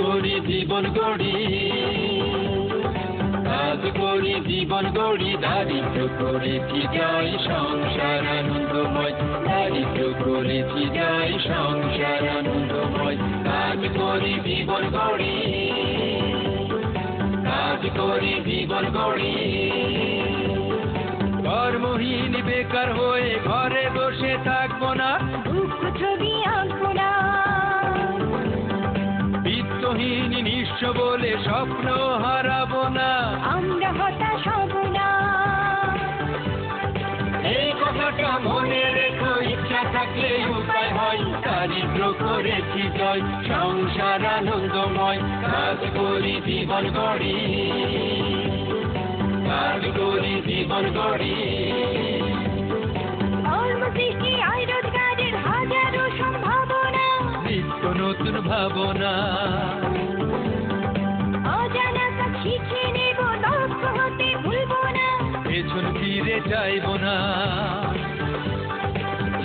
করি জীবন গড়ি, কাজ করি জীবন গড়ি, দারিদ্র করেছি জয় সংসার আনন্দময়, দারিদ্র করেছি জয় সংসার আনন্দময়। কাজ করি জীবন গড়ি, কাজ করি জীবন গড়ি। কর্মহীন বেকার হয়ে ঘরে বসে থাকবো না, দুঃখ ছবি আঁকবো না, বিত্তহীন নিঃস্ব বলে স্বপ্ন হারাবো না, আমরা হতাশ হব না। এই কথাটা মনে রেখো, ইচ্ছা থাকলে উপায় হয়, দারিদ্র করেছি জয় সংসার আনন্দময়। কাজ করি জীবন গড়ি, কাজ করি জীবন গড়ি। কর্মসৃষ্টি আয় রোজগারের হাজারো সম্ভাবনা, নিত্য নতুন ভাবনা, অজানা কাজ শিখে নেব, দক্ষ হতে ভুলবো না, পেছন ফিরে যাইবো না।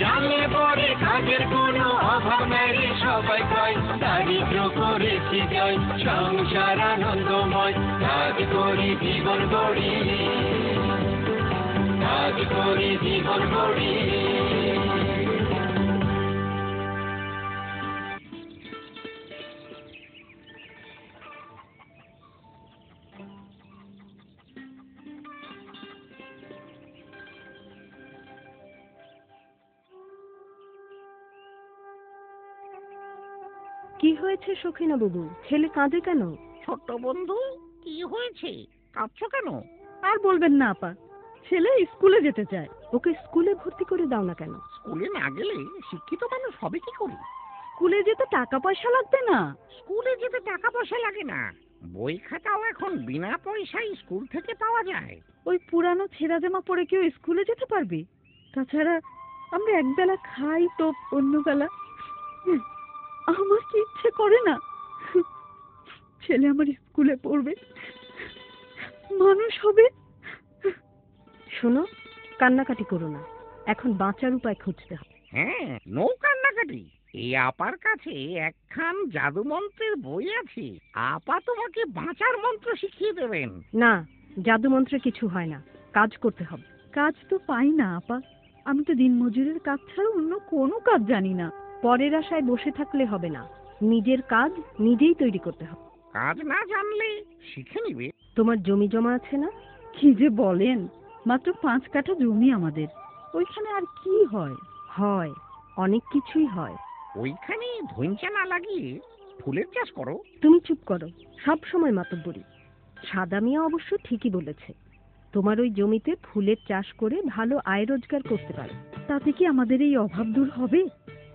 জানলে পরে কাজের কোনো অভাব নাই, সবাই কয় দারিদ্র করেছি জয় সংসার আনন্দময়। কাজ করি জীবন গড়ি, কাজ করি জীবন গড়ি। কি হয়েছে সখিনা বাবু, ছেলে কাঁদে কেন? ছোট্ট বন্ধু, কি হয়েছে, কাঁদছো কেন? আর বলবেন না আপা, ছেলে স্কুলে যেতে চায়, ওকে স্কুলে ভর্তি করে দাও না কেন? স্কুলে না গেলে শিক্ষিত মানুষ হবে কি করে? স্কুলে যেতে টাকা পয়সা লাগবে না? স্কুলে যেতে টাকা পয়সা লাগে না, বই খাতাও এখন বিনা পয়সায় স্কুল থেকে পাওয়া যায়। ওই পুরানো ছেঁড়া জামা পরে কেউ স্কুলে যেতে পারবে? তাছাড়া আমরা একবেলা খাই তো অন্য বেলা। আমার কি ইচ্ছে করে না ছেলে আমার স্কুলে পড়বে, মানুষ হবে। শোনো, কান্নাকাটি করো না, এখন বাঁচার উপায় খুঁজতে হবে। হ্যাঁ, নো কান্নাকাটি। এই আপার কাছে একখান জাদু মন্ত্রের বই আছে, আপা তোমাকে বাঁচার মন্ত্র শিখিয়ে দেবেন। না, জাদু মন্ত্রে কিছু হয় না, কাজ করতে হবে। কাজ তো পাই না আপা, আমি তো দিনমজুরের কাজ ছাড়া অন্য কোনো কাজ জানি না। পরের আশায় বসে থাকলে হবে না, নিজের কাজ নিজেই তৈরি করতে হবে। কাজ না জানলে শিখে নিবে। তোমার জমি জমা আছে না? কি যে বলেন, মাত্র 5 কাঠা জমি আমাদের, ওইখানে আর কি হয়? হয়, অনেক কিছুই হয়। ওইখানে ধইঞ্চা না লাগিয়ে ফুলের চাষ করো। তুমি চুপ করো, সব সময় মাতব্বরি। সাদা মিয়া অবশ্য ঠিকই বলেছে, তোমার ওই জমিতে ফুলের চাষ করে ভালো আয় রোজগার করতে পারো। তাতে কি আমাদের এই অভাব দূর হবে?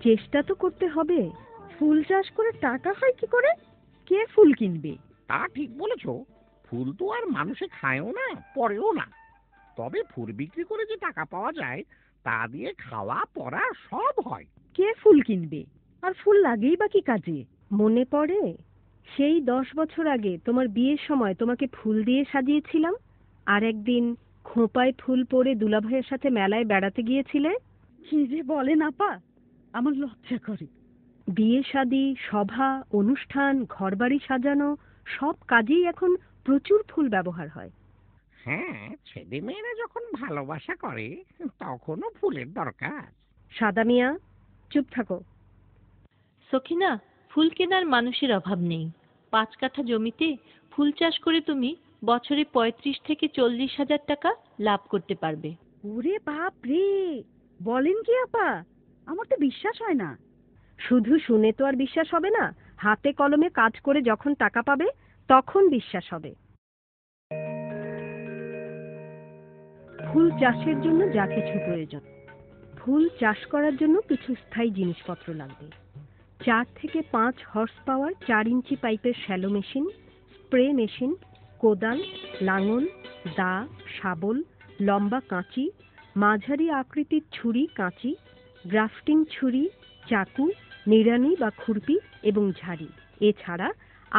চেষ্টা তো করতে হবে। ফুল চাষ করে টাকা হয় কি করে? কে ফুল কিনবে? তা ঠিক বলেছ, ফুল তো আর মানুষে খায়ও না, পরেও না। তবে ফুল বিক্রি করে যে টাকা পাওয়া যায়, তা দিয়ে খাওয়া পড়া সব হয়। কে ফুল কিনবে? আর ফুল লাগেই বা কি কাজে? মনে পড়ে সেই 10 বছর আগে তোমার বিয়ের সময় তোমাকে ফুল দিয়ে সাজিয়েছিলাম, আর একদিন খোঁপায় ফুল পরে দুলাভাইয়ের সাথে মেলায় বেড়াতে গিয়েছিলে। কি যে বলেন আপা, আমার লজ্জা করে। বিয়ে শাদী, সভা, অনুষ্ঠান, ঘরবাড়ি সাজানো সব কাজেই এখন প্রচুর ফুল ব্যবহার হয়। হ্যাঁ, ছেলে মেয়েরা যখন ভালোবাসা করে তখনও ফুলের দরকার। সাদা মিয়া, চুপ থাকো। সখিনা, ফুল কেনার মানুষের অভাব নেই। 5 কাঠা জমিতে ফুল চাষ করে তুমি বছরে 35 থেকে 40 হাজার টাকা লাভ করতে পারবে। ওরে বাপ রে, বলেন কি আপা? আমার তো বিশ্বাস হয় না। শুধু শুনে তো আর বিশ্বাস হবে না, হাতে কলমে কাজ করে যখন টাকা পাবে তখন বিশ্বাস হবে। ফুল চাষের জন্য যা কিছু প্রয়োজন। ফুল চাষ করার জন্য কিছু স্থায়ী জিনিসপত্র লাগবে। 4 থেকে 5 হর্স পাওয়ার 4 ইঞ্চি পাইপের শ্যালো মেশিন, স্প্রে মেশিন, কোদাল, লাঙল, দা, শাবল, লম্বা কাঁচি, মাঝারি আকৃতির ছুরি কাঁচি, গ্রাফটিং ছুরি, চাকু, নিড়ানি বা খুরপি এবং ঝাড়ি। এছাড়া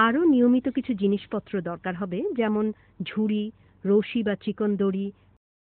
আরও নিয়মিত কিছু জিনিসপত্র দরকার হবে, যেমন ঝুড়ি, রশি বা চিকন দড়ি,